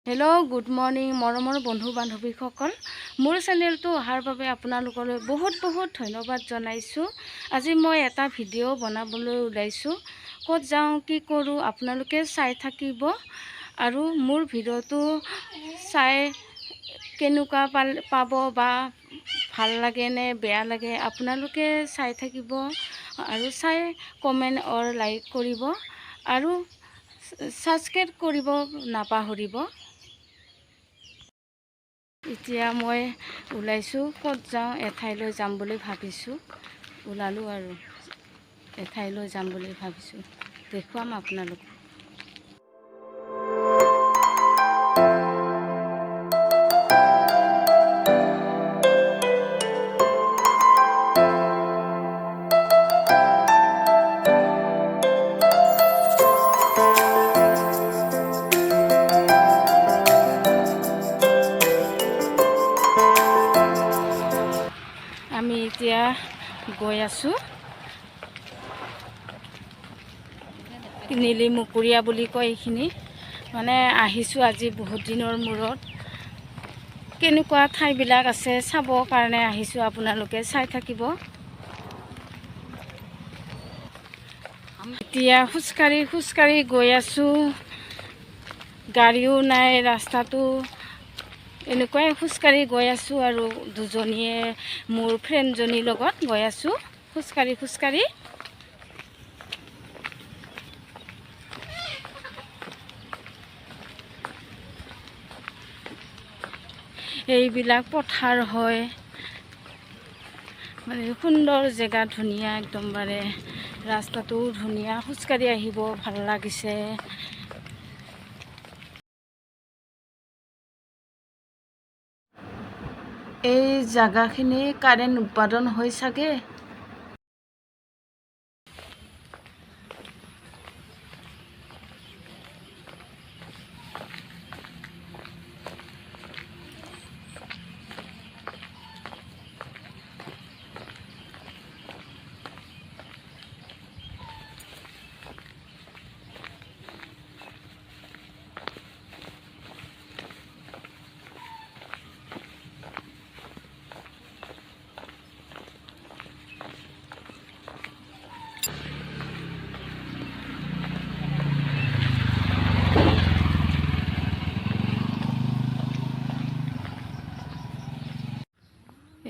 Hello' good morning মৰমৰ বন্ধু বান্ধৱীসকল মোৰ চেনেলটো অহাৰ বাবে আপোনালোকলৈ বহুত ধন্যবাদ জনাইছোঁ। আজি মই এটা ভিডিঅ' বনাবলৈ ওলাইছোঁ। ক'ত যাওঁ কি কৰোঁ আপোনালোকে চাই থাকিব আৰু মোৰ ভিডিঅ'টো চাই কেনেকুৱা পাব বা ভাল লাগে নে বেয়া লাগে আপোনালোকে চাই থাকিব আৰু চাই কমেণ্ট অৰ লাইক কৰিব আৰু ছাবস্ক্ৰাইব কৰিব নাপাহৰিব। এতিয়া মই ওলাইছোঁ, ক'ত যাওঁ এঠাইলৈ যাম বুলি ভাবিছোঁ। ওলালোঁ আৰু এঠাইলৈ যাম বুলি ভাবিছোঁ, দেখুৱাম আপোনালোক। আমি এতিয়া গৈ আছোঁ নীলিমুকুৰীয়া বুলি কয় এইখিনি, মানে আহিছোঁ আজি বহুত দিনৰ মূৰত। কেনেকুৱা ঠাইবিলাক আছে চাবৰ কাৰণে আহিছোঁ, আপোনালোকে চাই থাকিব। এতিয়া খোজকাঢ়ি গৈ আছোঁ, গাড়ীও নাই ৰাস্তাটো, এনেকুৱাই খোজকাঢ়ি গৈ আছোঁ আৰু দুজনীয়ে মোৰ ফ্ৰেণ্ডজনীৰ লগত গৈ আছোঁ খোজকাঢ়ি। এইবিলাক পথাৰ হয়, মানে সুন্দৰ জেগা, ধুনীয়া একদমবাৰে, ৰাস্তাটোও ধুনীয়া, খোজকাঢ়ি আহিব ভাল লাগিছে। এই জাগাখিনি কাৰেণ্ট উৎপাদন হৈ চাগে।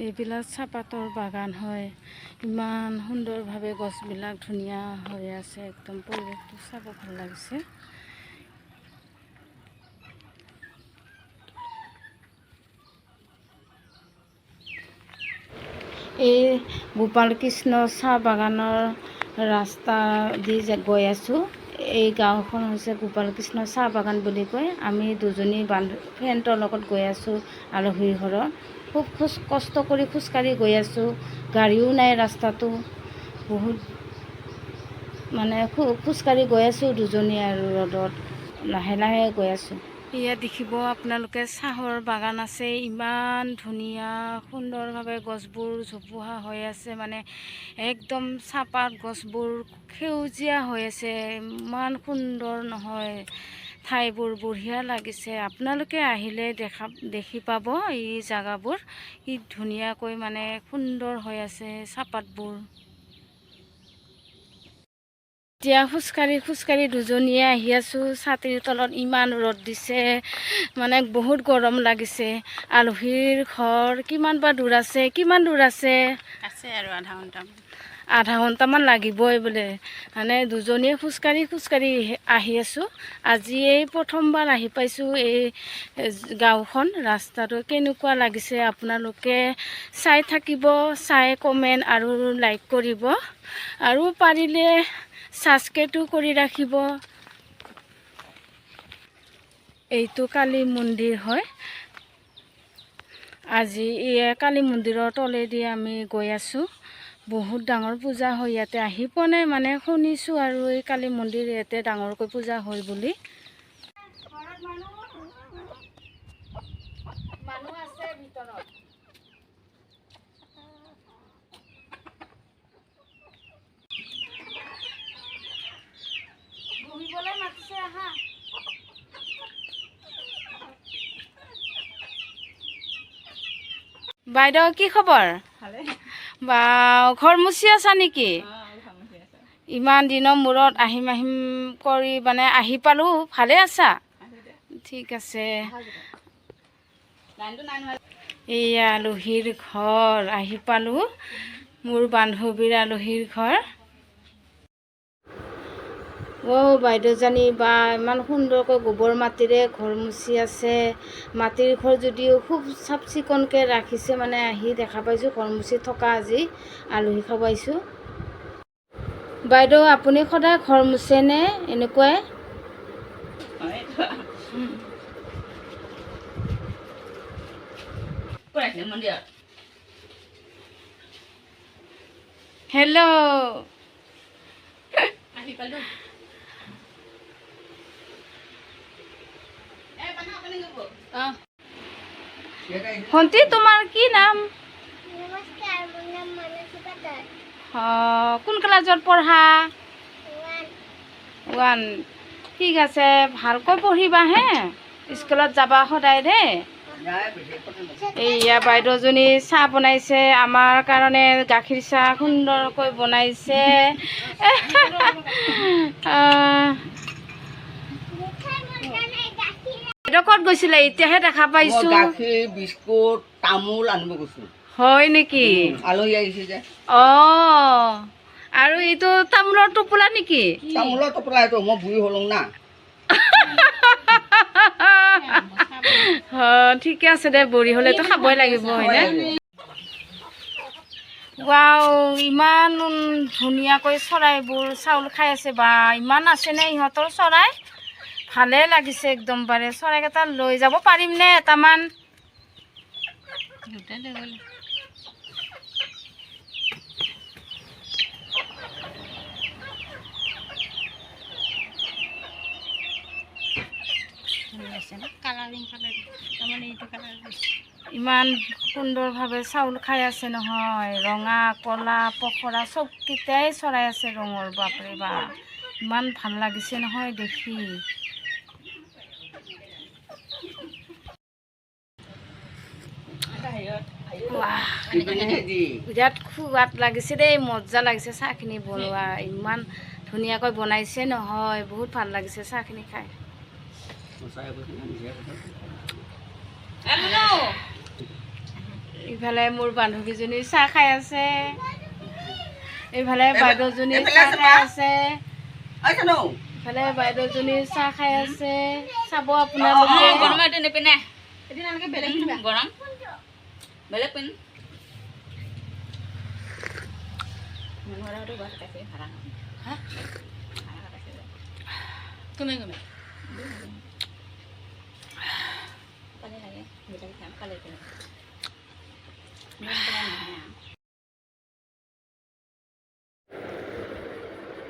এইবিলাক চাহপাতৰ বাগান হয়, ইমান সুন্দৰভাৱে গছবিলাক ধুনীয়া হৈ আছে, একদম পৰিৱেশটো চাব ভাল লাগিছে। এই গোপাল কৃষ্ণ চাহ বাগানৰ ৰাস্তা দি গৈ আছোঁ। এই গাঁওখন হৈছে গোপাল কৃষ্ণ চাহ বাগান বুলি কয়। আমি দুজনী ফ্ৰেণ্ডৰ লগত গৈ আছোঁ আলহীৰ ঘৰত। খুব কষ্ট কৰি খোজকাঢ়ি গৈ আছোঁ, গাড়ীও নাই ৰাস্তাটো, বহুত মানে খোজকাঢ়ি গৈ আছোঁ দুজনী আৰু ৰ'দত লাহে গৈ আছোঁ। ইয়াত দেখিব আপোনালোকে চাহৰ বাগান আছে, ইমান ধুনীয়া সুন্দৰভাৱে গছবোৰ জোপোহা হৈ আছে, মানে একদম চাহপাত গছবোৰ সেউজীয়া হৈ আছে, ইমান সুন্দৰ নহয়, ঠাইবোৰ বঢ়িয়া লাগিছে। আপোনালোকে আহিলে দেখি পাব এই জাগাবোৰ কি ধুনীয়াকৈ মানে সুন্দৰ হৈ আছে চাহপাতবোৰ। এতিয়া খোজকাঢ়ি দুজনীয়ে আহি আছোঁ, ছাতিৰ তলত ইমান ৰ'দ দিছে, মানে বহুত গৰম লাগিছে। আলহীৰ ঘৰ কিমান দূৰ আছে আৰু আধা ঘণ্টামান লাগিবই বোলে। মানে দুজনীয়ে খোজকাঢ়ি আহি আছোঁ। আজি এই প্ৰথমবাৰ আহি পাইছোঁ এই গাঁওখন। ৰাস্তাটো কেনেকুৱা লাগিছে আপোনালোকে চাই থাকিব, চাই কমেণ্ট আৰু লাইক কৰিব আৰু পাৰিলে ছাবস্ক্ৰাইবটো কৰি ৰাখিব। এইটো কালী মন্দিৰ হয়। আজি এই কালী মন্দিৰৰ তলেদি আমি গৈ আছোঁ। বহুত ডাঙৰ পূজা হয় ইয়াতে, আহি পোৱা নাই, মানে শুনিছোঁ আৰু এই কালী মন্দিৰ ইয়াতে ডাঙৰকৈ পূজা হয় বুলি। মানুহ আছে ভিতৰত। বহিবলৈ মাতিছে, আহা। বাইদেউ কি খবৰ? বা ঘৰ মুচি আছা নেকি? ইমান দিনৰ মূৰত আহিম আহিম কৰি মানে আহি পালোঁ, ভালে আছা? ঠিক আছে। এইয়া আলহীৰ ঘৰ আহি পালোঁ, মোৰ বান্ধৱীৰ আলহীৰ ঘৰ। বাইদেউজনী বা ইমান সুন্দৰকৈ গোবৰ মাটিৰে ঘৰ মুচি আছে। মাটিৰ ঘৰ যদিও খুব চাফ চিকুণকৈ ৰাখিছে, মানে আহি দেখা পাইছোঁ ঘৰ মুচি থকা আজি আলহী খাবাইছোঁ। বাইদেউ আপুনি সদায় ঘৰ মুচেনে এনেকুৱাই? হেল্ল' ভণ্টি তোমাৰ কি নাম? কোন ক্লাছত পঢ়া? 1। ঠিক আছে, ভালকৈ পঢ়িবা হে, স্কুলত যাবা সদায় দেই। এইয়া বাইদেউজনী চাহ বনাইছে আমাৰ কাৰণে, গাখীৰ চাহ সুন্দৰকৈ বনাইছে। বাইদেউ ক'ত গৈছিলে? এতিয়াহে দেখা পাইছোঁ। গাখীৰ বিস্কুট তামোল আনিব গৈছোঁ। হয় নেকি? আলহী আহিছে যে। আৰু এইটো তামোলৰ টোপোলা নেকি? তামোলৰ টোপোলা এইটো, মই বুঢ়ী হ'লো না। ঠিকে আছে দে, বুঢ়ী হ'লেতো খাবই লাগিব হয়নে? ৱাও, ইমান ধুনীয়াকৈ চৰাইবোৰ চাউল খাই আছে। বা ইমান আছেনে ইহঁতৰ চৰাই? ভালে লাগিছে একদম বাৰে। চৰাইকেইটা লৈ যাব পাৰিমনে এটামান? ইমান সুন্দৰভাৱে চাউল খাই আছে নহয়, ৰঙা কলা পখৰা চবকেইটাই চৰাই আছে ৰঙৰ। বাপৰে বা, ইমান ভাল লাগিছে নহয় দেখি। বিৰাট সোৱাদ লাগিছে দেই, মজা লাগিছে চাহখিনি বনোৱা। ইমান ধুনীয়াকৈ বনাইছে নহয়, বহুত ভাল লাগিছে চাহখিনি খাই। ইফালে মোৰ বান্ধৱীজনী চাহ খাই আছে, এইফালে বাইদেউজনী চাহ খাই আছে, ইফালে বাইদেউজনী চাহ খাই আছে। চাব আপোনালোকে।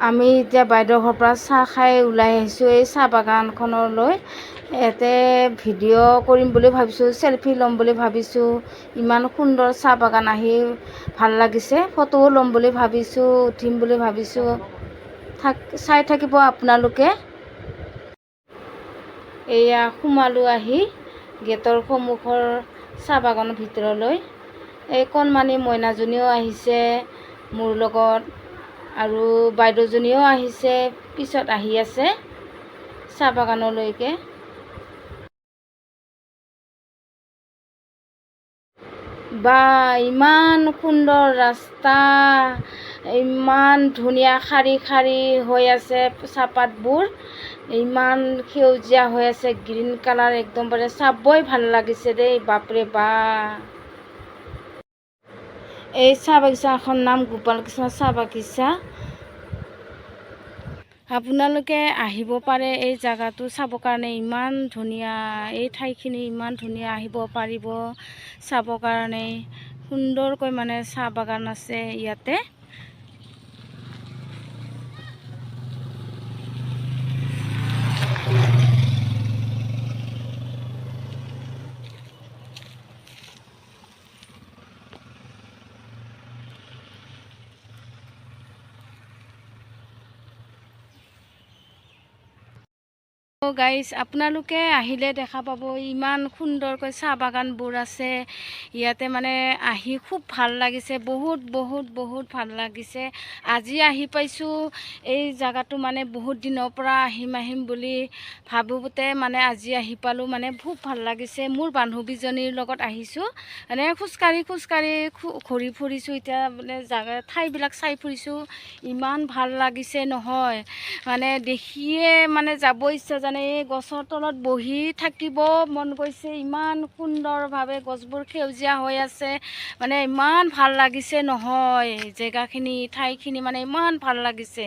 আমি এতিয়া বাইদেউৰ ঘৰৰ পৰা চাহ খাই ওলাই আহিছোঁ এই চাহ বাগানখনলৈ। ইয়াতে ভিডিঅ' কৰিম বুলি ভাবিছোঁ, চেলফি ল'ম বুলি ভাবিছোঁ। ইমান সুন্দৰ চাহ বাগান, আহি ভাল লাগিছে। ফটোও ল'ম বুলি ভাবিছোঁ, উঠিম বুলি ভাবিছোঁ। চাই থাকিব আপোনালোকে। এয়া সোমালোঁ আহি গেটৰ সন্মুখৰ চাহ বাগানৰ ভিতৰলৈ। এই কণমানি মইনাজনীও আহিছে মোৰ লগত, আৰু বাইদেউজনীও আহিছে, পিছত আহি আছে চাহ বাগানলৈকে। বা ইমান সুন্দৰ ৰাস্তা, ইমান ধুনীয়া শাৰী শাৰী হৈ আছে চাহপাতবোৰ, ইমান সেউজীয়া হৈ আছে, গ্ৰীণ কালাৰ একদম বাৰে চাবই ভাল লাগিছে দেই। বাপৰে বা, এই চাহ বাগিচাখনৰ নাম গোপাল কৃষ্ণ চাহ বাগিচা। আপোনালোকে আহিব পাৰে এই জেগাটো চাবৰ কাৰণে, ইমান ধুনীয়া এই ঠাইখিনি, ইমান ধুনীয়া। আহিব পাৰিব চাবৰ কাৰণে, সুন্দৰকৈ মানে চাহ বাগান আছে ইয়াতে। গাইজ আপোনালোকে আহিলে দেখা পাব ইমান সুন্দৰকৈ চাহ বাগানবোৰ আছে ইয়াতে মানে আহি খুব ভাল লাগিছে বহুত বহুত বহুত ভাল লাগিছে আজি আহি পাইছোঁ এই জায়গাটো মানে বহুত দিনৰ পৰা আহিম বুলি ভাবোঁতে মানে আজি আহি পালোঁ মানে খুব ভাল লাগিছে মোৰ বান্ধৱীজনীৰ লগত আহিছোঁ মানে খোজকাঢ়ি ঘূৰি ফুৰিছোঁ এতিয়া মানে জাগা ঠাইবিলাক চাই ফুৰিছোঁ ইমান ভাল লাগিছে নহয় মানে দেখিয়ে মানে যাব ইচ্ছা জানে এই গছৰ তলত বহি থাকিব মন গৈছে ইমান সুন্দৰভাৱে গছবোৰ সেউজীয়া হৈ আছে মানে ইমান ভাল লাগিছে নহয় জেগাখিনি ঠাইখিনি মানে ইমান ভাল লাগিছে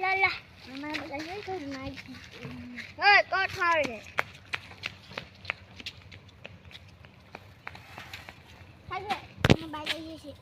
Lala, mama belajar tu naik. Hei, kau tahu ni? Ada, mama belajar ni sih.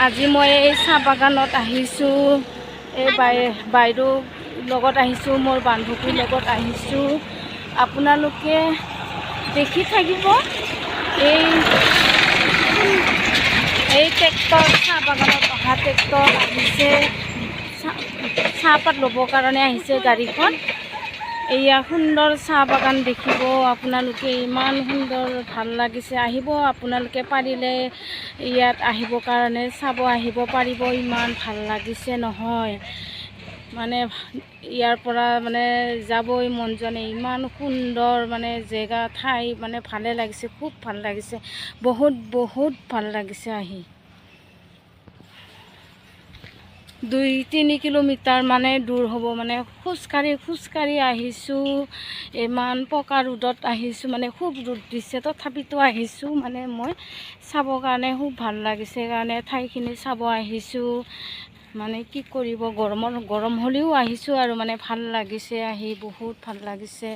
আজি মই এই চাহ বাগানত আহিছোঁ এই বাইদেউ লগত আহিছোঁ মোৰ বান্ধৱীৰ লগত আহিছোঁ আপোনালোকে দেখি থাকিব এই ট্ৰেক্টৰ চাহ বাগানত অহা ট্ৰেক্টৰ আহিছে চাহপাত ল'বৰ কাৰণে আহিছে গাড়ীখন এয়া সুন্দৰ চাহ বাগান দেখিব আপোনালোকে ইমান সুন্দৰ ভাল লাগিছে আহিব আপোনালোকে পাৰিলে ইয়াত আহিবৰ কাৰণে চাব আহিব পাৰিব ইমান ভাল লাগিছে নহয় মানে ইয়াৰ পৰা মানে যাবই মন যোৱা নাই ইমান সুন্দৰ মানে জেগা ঠাই মানে ভালে লাগিছে খুব ভাল লাগিছে বহুত বহুত ভাল লাগিছে আহি 2-3 কিলোমিটাৰ মানে দূৰ হ'ব মানে খোজকাঢ়ি আহিছোঁ ইমান পকা ৰ'দত আহিছোঁ মানে খুব ৰ'দ দিছে তথাপিতো আহিছোঁ মানে মই চাবৰ কাৰণে খুব ভাল লাগিছে কাৰণে ঠাইখিনি চাব আহিছোঁ মানে কি কৰিব গৰম হ'লেও আহিছোঁ আৰু মানে ভাল লাগিছে আহি বহুত ভাল লাগিছে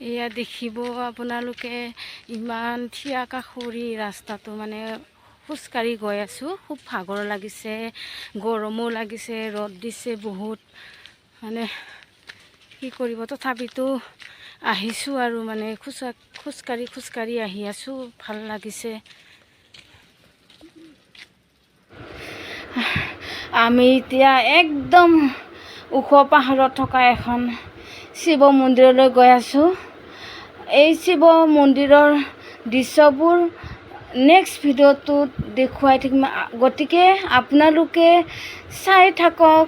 এয়া দেখিব আপোনালোকে ইমান থিয়া কাষৰী ৰাস্তাটো মানে খোজকাঢ়ি গৈ আছোঁ খুব ভাগৰ লাগিছে গৰমো লাগিছে ৰ'দ দিছে বহুত মানে কি কৰিব তথাপিতো আহিছোঁ আৰু মানে খোজকাঢ়ি আহি আছোঁ ভাল লাগিছে আমি এতিয়া একদম ওখ পাহাৰত থকা এখন শিৱ মন্দিৰলৈ গৈ আছোঁ এই শিৱ মন্দিৰৰ দৃশ্যবোৰ নেক্সট ভিডিঅ'টোত দেখুৱাই থাকিম গতিকে আপোনালোকে চাই থাকক